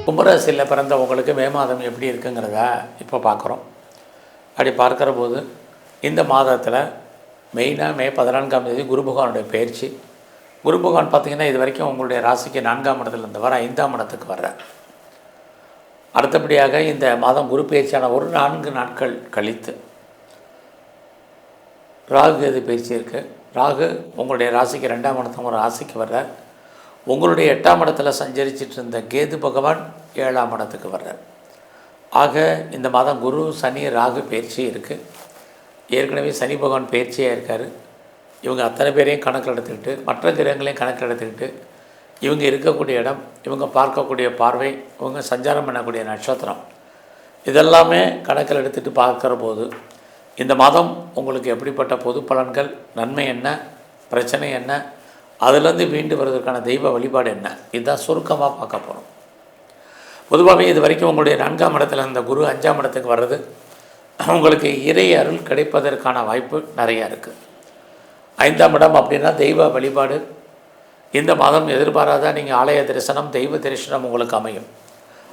கும்பராசியில் பிறந்தவங்களுக்கு மே மாதம் எப்படி இருக்குங்கிறத இப்போ பார்க்குறோம். அப்படி பார்க்குற போது இந்த மாதத்தில் மெயினாக மே 14ஆம் தேதி குரு பகவானுடைய பயிற்சி. குரு பகவான் பார்த்திங்கன்னா இது வரைக்கும் உங்களுடைய ராசிக்கு 4ஆம் இடத்துல இருந்தவர் 5ஆம் இடத்துக்கு வர்றார். அடுத்தபடியாக இந்த மாதம் குரு பயிற்சியான ஒரு 4 நாட்கள் கழித்து ராகு எது பயிற்சி இருக்குது. ராகு உங்களுடைய ராசிக்கு 2ஆம் இடத்துக்கு ஒரு ராசிக்கு வர்றார். உங்களுடைய 8ஆம் இடத்துல சஞ்சரிச்சிட்டு இருந்த கேது பகவான் 7ஆம் இடத்துக்கு வர்றார். ஆக இந்த மாதம் குரு சனி ராகு பயிற்சி இருக்குது. ஏற்கனவே சனி பகவான் பயிற்சியாக இருக்கார். இவங்க அத்தனை பேரையும் கணக்கில் எடுத்துக்கிட்டு மற்ற கிரகங்களையும் கணக்கில் எடுத்துக்கிட்டு இவங்க இருக்கக்கூடிய இடம், இவங்க பார்க்கக்கூடிய பார்வை, இவங்க சஞ்சாரம் பண்ணக்கூடிய நட்சத்திரம், இதெல்லாமே கணக்கில் எடுத்துகிட்டு பார்க்குற போது இந்த மாதம் உங்களுக்கு எப்படிப்பட்ட பொது பலன்கள், நன்மை என்ன, பிரச்சனை என்ன, அதிலேருந்து மீண்டு வருவதற்கான தெய்வ வழிபாடு என்ன, இதுதான் சுருக்கமாக பார்க்க போகிறோம். பொதுவாகவே இது வரைக்கும் உங்களுடைய 4ஆம் இடத்துல இருந்த குரு 5ஆம் இடத்துக்கு வர்றது உங்களுக்கு இறை அருள் கிடைப்பதற்கான வாய்ப்பு நிறையா இருக்குது. 5ஆம் இடம் அப்படின்னா தெய்வ வழிபாடு. இந்த மாதம் எதிர்பாராத நீங்கள் ஆலய தரிசனம், தெய்வ தரிசனம் உங்களுக்கு அமையும்.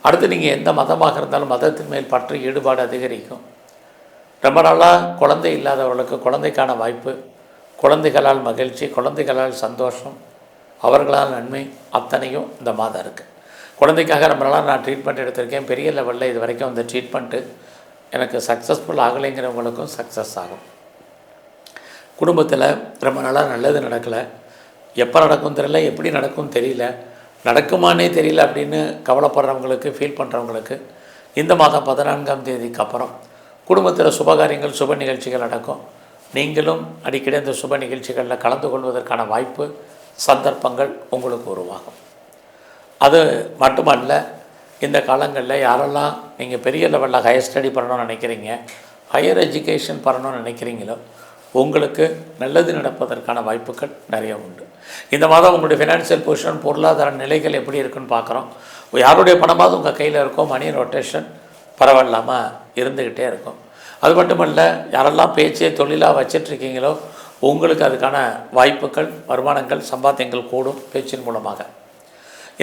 அடுத்து நீங்கள் எந்த மதமாக இருந்தாலும் மதத்தின் மேல் பற்று ஈடுபாடு அதிகரிக்கும். ரொம்ப நாளாக குழந்தை இல்லாதவர்களுக்கு குழந்தைக்கான வாய்ப்பு, குழந்தைகளால் மகிழ்ச்சி, குழந்தைகளால் சந்தோஷம், அவர்களால் நன்மை, அத்தனையும் இந்த மாதம் இருக்குது. குழந்தைக்காக ரொம்ப நாளாக நான் ட்ரீட்மெண்ட் எடுத்திருக்கேன், பெரிய லெவலில் இது வரைக்கும் அந்த ட்ரீட்மெண்ட்டு எனக்கு சக்ஸஸ்ஃபுல் ஆகலைங்கிறவங்களுக்கும் சக்ஸஸ் ஆகும். குடும்பத்தில் ரொம்ப நாளாக நல்லது நடக்கலை, எப்போ நடக்கும் தெரியல, எப்படி நடக்கும் தெரியல, நடக்குமானே தெரியல அப்படின்னு கவலைப்படுறவங்களுக்கு, ஃபீல் பண்ணுறவங்களுக்கு இந்த மாதம் 14ஆம் தேதிக்கு அப்புறம் குடும்பத்தில் சுபகாரியங்கள், சுப நிகழ்ச்சிகள் நடக்கும். நீங்களும் அடிக்கடி அந்த சுப நிகழ்ச்சிகளில் கலந்து கொள்வதற்கான வாய்ப்பு, சந்தர்ப்பங்கள் உங்களுக்கு உருவாகும். அது மட்டுமல்ல, இந்த காலங்களில் யாரெல்லாம் நீங்கள் பெரிய லெவலில் ஹையர் ஸ்டடி பண்ணணும்னு நினைக்கிறீங்க, ஹையர் எஜுகேஷன் பண்ணணும்னு நினைக்கிறீங்களோ உங்களுக்கு நல்லது நடப்பதற்கான வாய்ப்புகள் நிறைய உண்டு. இந்த மாதம் உங்களுடைய ஃபினான்ஷியல் பொசிஷன், பொருளாதார நிலைகள் எப்படி இருக்குன்னு பார்க்குறோம். யாருடைய பணமாவது உங்கள் கையில் இருக்கும், மணி ரொட்டேஷன் பரவாயில்லாமல் இருந்துக்கிட்டே இருக்கும். அது மட்டுமல்ல, யாரெல்லாம் பேச்சை தொழிலாக வச்சிட்ருக்கீங்களோ உங்களுக்கு அதுக்கான வாய்ப்புகள், வருமானங்கள், சம்பாத்தியங்கள் கூடும் பேச்சின் மூலமாக.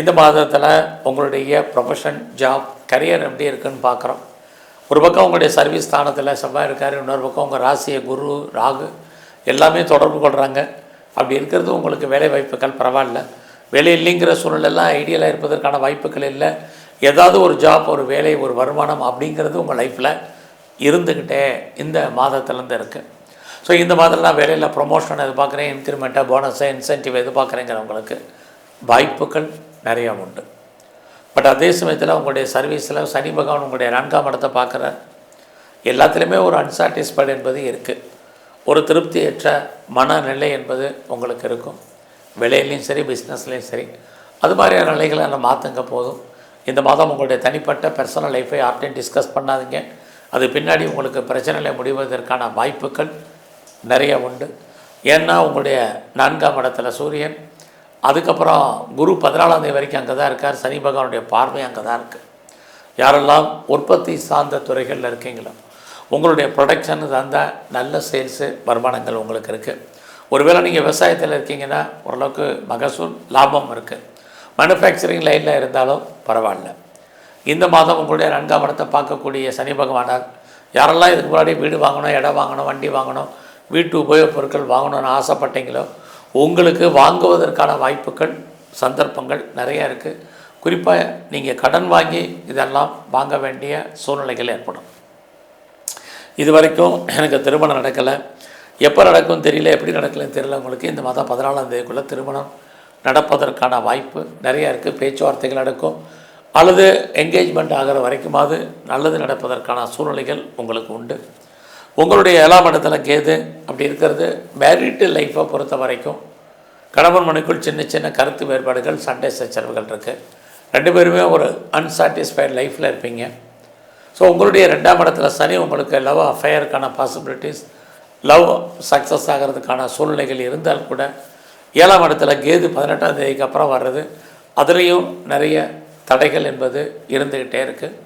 இந்த மாதத்தில் உங்களுடைய ப்ரொஃபஷன், ஜாப், கரியர் எப்படி இருக்குன்னு பார்க்குறோம். ஒரு பக்கம் உங்களுடைய சர்வீஸ் ஸ்தானத்தில் செவ்வாய் இருக்கார், இன்னொரு பக்கம் உங்கள் ராசியை குரு ராகு எல்லாமே தொடர்பு கொள்கிறாங்க. அப்படி இருக்கிறது உங்களுக்கு வேலை வாய்ப்புகள் பரவாயில்ல. வேலை இல்லைங்கிற சூழ்நிலையெல்லாம் ஐடியலாக இருப்பதற்கான வாய்ப்புகள் இல்லை. ஏதாவது ஒரு ஜாப், ஒரு வேலை, ஒரு வருமானம் அப்படிங்கிறது உங்கள் லைஃப்பில் இருந்துக்கிட்டே இந்த மாதத்துலேருந்து இருக்குது. ஸோ இந்த மாதத்தில் நான் வேலையில் ப்ரொமோஷன் எதிர்பார்க்குறேன், இன்க்ரிமெண்ட்டாக, போனஸை, இன்சென்டிவ் எதிர்பார்க்குறேங்கிறவங்களுக்கு வாய்ப்புகள் நிறையா உண்டு. பட் அதே சமயத்தில் உங்களுடைய சர்வீஸில் சனி பகவான் உங்களுடைய 4ஆம் இடத்தை பார்க்குற எல்லாத்துலேயுமே ஒரு அன்சாட்டிஸ்ஃபைடு என்பது இருக்குது. ஒரு திருப்தியற்ற மனநிலை என்பது உங்களுக்கு இருக்கும். வேலையிலையும் சரி, பிஸ்னஸ்லேயும் சரி. அது மாதிரியான நிலைகளை நம்ம மாற்றுங்க போதும். இந்த மாதம் உங்களுடைய தனிப்பட்ட பர்சனல் லைஃப்பை யார்ட்டையும் டிஸ்கஸ் பண்ணாதீங்க. அது பின்னாடி உங்களுக்கு பிரச்சனைகளை முடிவதற்கான வாய்ப்புகள் நிறைய உண்டு. ஏன்னா உங்களுடைய 4ஆம் இடத்துல சூரியன், அதுக்கப்புறம் குரு 14ஆம் தேதி வரைக்கும் அங்கே தான் இருக்கார். சனி பகவானுடைய பார்வை அங்கே தான் இருக்குது. யாரெல்லாம் உற்பத்தி சார்ந்த துறைகளில் இருக்கீங்களோ உங்களுடைய ப்ரொடக்ஷன் சார்ந்த நல்ல சேல்ஸு, வருமானங்கள் உங்களுக்கு இருக்குது. ஒருவேளை நீங்கள் விவசாயத்தில் இருக்கீங்கன்னா ஓரளவுக்கு மகசூல் லாபம் இருக்குது. மேனுஃபேக்சரிங் லைனில் இருந்தாலும் பரவாயில்ல. இந்த மாதம் உங்களுடைய 4ஆம் இடத்தை பார்க்கக்கூடிய சனி பகவானால் யாரெல்லாம் இதுக்கு முன்னாடி வீடு வாங்கணும், இடம் வாங்கணும், வண்டி வாங்கணும், வீட்டு உபயோகப் பொருட்கள் வாங்கணும்னு ஆசைப்பட்டீங்களோ உங்களுக்கு வாங்குவதற்கான வாய்ப்புகள், சந்தர்ப்பங்கள் நிறையா இருக்குது. குறிப்பாக நீங்கள் கடன் வாங்கி இதெல்லாம் வாங்க வேண்டிய சூழ்நிலைகள் ஏற்படும். இது வரைக்கும் எனக்கு திருமணம் நடக்கலை, எப்போ நடக்கும்னு தெரியல, எப்படி நடக்கலன்னு தெரியல, உங்களுக்கு இந்த மாதம் 14ஆம் தேதிக்குள்ளே திருமணம் நடப்பதற்கான வாய்ப்பு நிறையா இருக்குது. பேச்சுவார்த்தைகள் நடக்கும், அல்லது என்கேஜ்மெண்ட் ஆகிற வரைக்குமாவது நல்லது நடப்பதற்கான சூழ்நிலைகள் உங்களுக்கு உண்டு. உங்களுடைய 7ஆம் இடத்துல கேது அப்படி இருக்கிறது மேரிட் லைஃப்பை பொறுத்த வரைக்கும் கணவன் மனைவிக்குள் சின்ன சின்ன கருத்து வேறுபாடுகள், சண்டை சச்சரவுகள் இருக்குது. 2 பேருமே ஒரு அன்சாட்டிஸ்ஃபைடு லைஃப்பில் இருப்பீங்க. ஸோ உங்களுடைய 2ஆம் இடத்துல சனி உங்களுக்கு லவ் அஃபேருக்கான பாசிபிலிட்டிஸ், லவ் சக்ஸஸ் ஆகிறதுக்கான சூழ்நிலைகள் இருந்தால் கூட 7ஆம் இடத்துல கேது 18ஆம் தேதிக்கு அப்புறம் வர்றது, அதுலேயும் நிறைய தடைகள் என்பது இருந்துக்கிட்டே இருக்குது.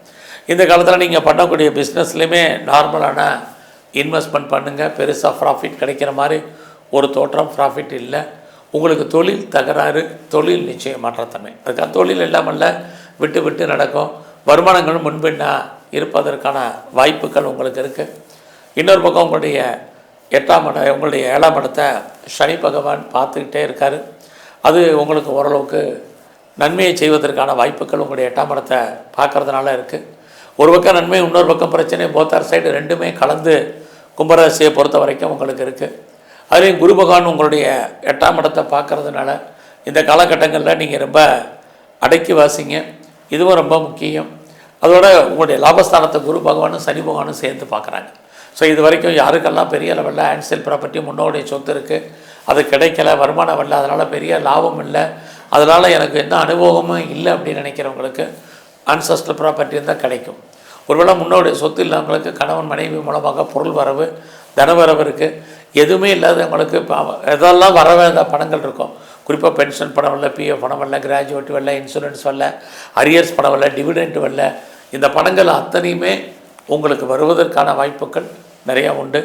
இந்த காலத்தில் நீங்கள் பண்ணக்கூடிய பிஸ்னஸ்லேயுமே நார்மலான இன்வெஸ்ட்மெண்ட் பண்ணுங்கள், பெருசாக ப்ராஃபிட் கிடைக்கிற மாதிரி ஒரு தோற்றம், ப்ராஃபிட் இல்லை. உங்களுக்கு தொழில் தகராறு, தொழில் நிச்சயம் மாற்றத்தன்மை. அதுக்காக தொழில் இல்லாமல் விட்டு விட்டு நடக்கும். வருமானங்கள் முன்பின்னா இருப்பதற்கான வாய்ப்புகள் உங்களுக்கு இருக்குது. இன்னொரு பக்கம் உங்களுடைய 8ஆம் இடம், உங்களுடைய 7ஆம் இடத்தை சனி பகவான் பார்த்துக்கிட்டே இருக்கார். அது உங்களுக்கு ஓரளவுக்கு நன்மையை செய்வதற்கான வாய்ப்புகள் உங்களுடைய 8ஆம் இடத்தை பார்க்குறதுனால இருக்குது. ஒரு பக்கம் நன்மை, இன்னொரு பக்கம் பிரச்சனை, போத்தார் சைடு ரெண்டுமே கலந்து கும்பராசியை பொறுத்த வரைக்கும் உங்களுக்கு இருக்குது. அதுலேயும் குரு பகவான் உங்களுடைய 8ஆம் இடத்தை பார்க்குறதுனால இந்த காலகட்டங்களில் நீங்கள் ரொம்ப அடக்கி வாசிங்க. இதுவும் ரொம்ப முக்கியம். அதோட உங்களுடைய லாபஸ்தானத்தை குரு பகவானும் சனி பகவானும் சேர்ந்து பார்க்குறாங்க. ஸோ இது வரைக்கும் யாருக்கெல்லாம் பெரிய லெவலில் ஆன்சல் ப்ராப்பர்ட்டி முன்னோடைய சொத்து இருக்குது, அது கிடைக்கல, வருமானம் இல்லை, அதனால் பெரிய லாபம் இல்லை, அதனால் எனக்கு எந்த அனுபவமும் இல்லை அப்படின்னு நினைக்கிறவங்களுக்கு ஆன்சஸ்டல் ப்ராப்பர்ட்டி இருந்தால் கிடைக்கும். ஒருவேளை முன்னோடைய சொத்து இல்லாதவங்களுக்கு கணவன் மனைவி மூலமாக பொருள் வரவு, தனவரவு இருக்குது. எதுவுமே இல்லாதவங்களுக்கு எதெல்லாம் வர வேண்டிய பணங்கள் இருக்கும். குறிப்பாக பென்ஷன் பணம் வரல, பிஎஃப் பணம் வரல, கிராஜுவேட் வரல, இன்சூரன்ஸ் வரல, அரியர்ஸ் பணம் வரல, டிவிடெண்ட் வரல, இந்த பணங்கள் அத்தனையுமே உங்களுக்கு வருவதற்கான வாய்ப்புகள் நிறையா உண்டு.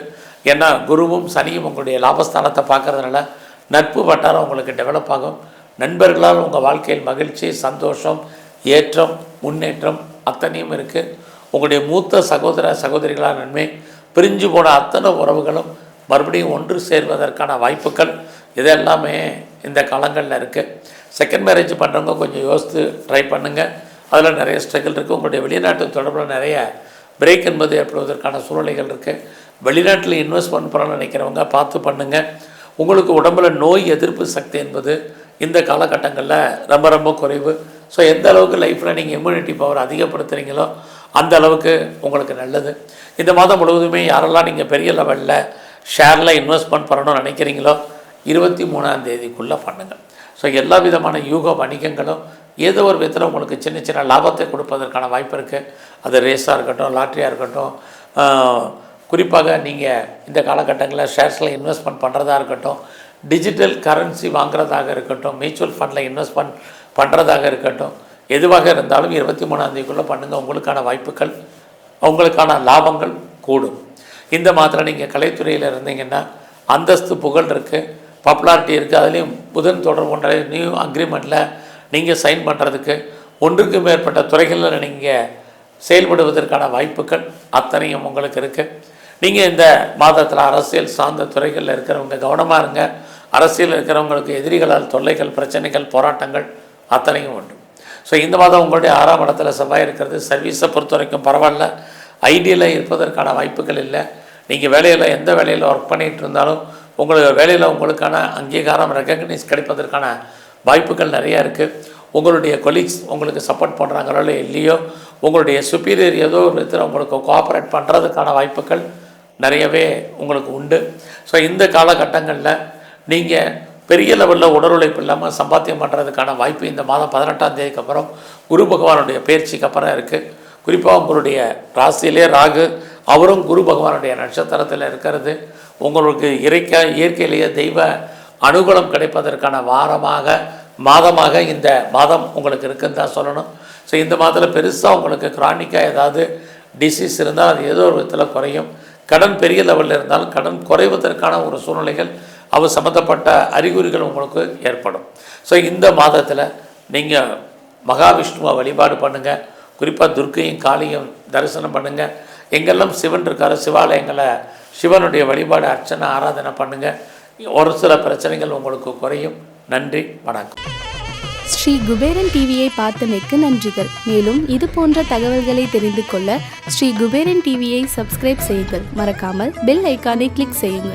ஏன்னா குருவும் சனியும் உங்களுடைய லாபஸ்தானத்தை பார்க்கறதுனால நட்பு வட்டாரம் உங்களுக்கு டெவலப் ஆகும். நண்பர்களால் உங்கள் வாழ்க்கையில் மகிழ்ச்சி, சந்தோஷம், ஏற்றம், முன்னேற்றம் அத்தனையும் இருக்குது. உங்களுடைய மூத்த சகோதர சகோதரிகளால் நன்மை, பிரிஞ்சு போன அத்தனை உறவுகளும் மறுபடியும் ஒன்று சேர்வதற்கான வாய்ப்புகள் இதெல்லாமே இந்த காலங்களில் இருக்குது. செகண்ட் மேரேஜ் பண்ணுறவங்க கொஞ்சம் யோசித்து ட்ரை பண்ணுங்கள். அதில் நிறைய ஸ்ட்ரகிள் இருக்குது. உங்களுடைய வெளிநாட்டு தொடர்பில் நிறைய பிரேக் என்பது ஏற்படுவதற்கான சூழ்நிலைகள் இருக்குது. வெளிநாட்டில் இன்வெஸ்ட்மெண்ட் பண்ண நினைக்கிறவங்க பார்த்து பண்ணுங்கள். உங்களுக்கு உடம்பில் நோய் எதிர்ப்பு சக்தி என்பது இந்த காலகட்டங்களில் ரொம்ப ரொம்ப குறைவு. ஸோ எந்த அளவுக்கு லைஃப்பில் நீங்கள் இம்யூனிட்டி பவர் அதிகப்படுத்துகிறீங்களோ அந்த அளவுக்கு உங்களுக்கு நல்லது. இந்த மாதம் முழுவதுமே யாரெல்லாம் நீங்கள் பெரிய லெவலில் ஷேரில் இன்வெஸ்ட்மெண்ட் பண்ணணும்னு நினைக்கிறீங்களோ 23ஆம் தேதிக்குள்ளே பண்ணுங்கள். ஸோ எல்லா விதமான யூக வணிகங்களும் ஏதோ ஒரு விதத்தில் உங்களுக்கு சின்ன சின்ன லாபத்தை கொடுப்பதற்கான வாய்ப்பு இருக்குது. அது ரேஸாக இருக்கட்டும், லாட்ரியாக இருக்கட்டும், குறிப்பாக நீங்கள் இந்த காலகட்டங்களில் ஷேர்ஸில் இன்வெஸ்ட்மெண்ட் பண்ணுறதா இருக்கட்டும், டிஜிட்டல் கரன்சி வாங்குறதாக இருக்கட்டும், மியூச்சுவல் ஃபண்டில் இன்வெஸ்ட்மெண்ட் பண்ணுறதாக இருக்கட்டும், எதுவாக இருந்தாலும் 23ஆம் தேதிக்குள்ளே பண்ணுங்கள். உங்களுக்கான வாய்ப்புகள், உங்களுக்கான லாபங்கள் கூடும். இந்த மாத்திரம் நீங்கள் கலைத்துறையில் இருந்தீங்கன்னா அந்தஸ்து, புகழ் இருக்குது, பாப்புலாரிட்டி இருக்குது. அதுலேயும் புதன் தொடர்பு கொண்ட நியூ அக்ரிமெண்ட்டில் நீங்கள் சைன் பண்ணுறதுக்கு, ஒன்றுக்கு மேற்பட்ட துறைகளில் நீங்கள் செயல்படுவதற்கான வாய்ப்புகள் அத்தனையும் உங்களுக்கு இருக்குது. நீங்கள் இந்த மாதத்தில் அரசியல் சார்ந்த துறைகளில் இருக்கிறவங்க கவனமாக இருங்க. அரசியல் இருக்கிறவங்களுக்கு எதிரிகளால் தொல்லைகள், பிரச்சனைகள், போராட்டங்கள் அத்தனையும் உண்டு. ஸோ இந்த மாதம் உங்களுடைய 6ஆம் இடத்துல செவ்வாய் இருக்கிறது. சர்வீஸை பொறுத்த வரைக்கும் பரவாயில்ல, ஐடியில் இருப்பதற்கான வாய்ப்புகள் இல்லை. நீங்கள் வேலையில் எந்த வேலையில் ஒர்க் பண்ணிகிட்டு இருந்தாலும் உங்களுக்கு வேலையில் உங்களுக்கான அங்கீகாரம், ரெக்கக்னைஸ் கிடைப்பதற்கான வாய்ப்புகள் நிறையா இருக்குது. உங்களுடைய கொலீக்ஸ் உங்களுக்கு சப்போர்ட் பண்ணுறாங்களோ இல்லையோ, உங்களுடைய சுப்பீரியர் ஏதோ ஒரு விதத்தில் உங்களுக்கு கோஆப்ரேட் பண்ணுறதுக்கான வாய்ப்புகள் நிறையவே உங்களுக்கு உண்டு. ஸோ இந்த காலகட்டங்களில் நீங்கள் பெரிய லெவலில் உடல் உழைப்பு இல்லாமல் சம்பாத்தியம் பண்ணுறதுக்கான வாய்ப்பு இந்த மாதம் 18ஆம் தேதிக்கு அப்புறம் குரு பகவானுடைய பயிற்சிக்கு அப்புறம் இருக்குது. குறிப்பாக உங்களுடைய ராசியிலே ராகு, அவரும் குரு பகவானுடைய நட்சத்திரத்தில் இருக்கிறது உங்களுக்கு இயற்கையிலேயே தெய்வ அனுகூலம் கிடைப்பதற்கான மாதமாக இந்த மாதம் உங்களுக்கு இருக்குன்னு தான் சொல்லணும். ஸோ இந்த மாதத்தில் பெருசாக உங்களுக்கு கிரானிக்காக ஏதாவது டிசீஸ் இருந்தால் அது ஏதோ ஒரு விதத்தில் குறையும். கடன் பெரிய லெவலில் இருந்தாலும் கடன் குறைவதற்கான ஒரு சூழ்நிலைகள், அது சம்மந்தப்பட்ட அறிகுறிகள் உங்களுக்கு ஏற்படும். ஸோ இந்த மாதத்தில் நீங்கள் மகாவிஷ்ணுவை வழிபாடு பண்ணுங்கள். குறிப்பாக துர்க்கையும் காளியும் தரிசனம் பண்ணுங்கள். எங்கெல்லாம் சிவன் இருக்காரோ சிவாலயங்களை சிவனுடைய வழிபாடு, அர்ச்சனை, ஆராதனை பண்ணுங்கள். ஒரு சில பிரச்சனைகள் உங்களுக்கு குறையும். நன்றி, வணக்கம். ஸ்ரீ குபேரன் டிவியை பார்த்தமைக்கு நன்றிகள். மேலும் இது போன்ற தகவல்களை தெரிந்து கொள்ள ஸ்ரீ குபேரன் டிவியை சப்ஸ்கிரைப் செய்யுங்கள். மறக்காமல் பெல் ஐக்கானை கிளிக் செய்யுங்கள்.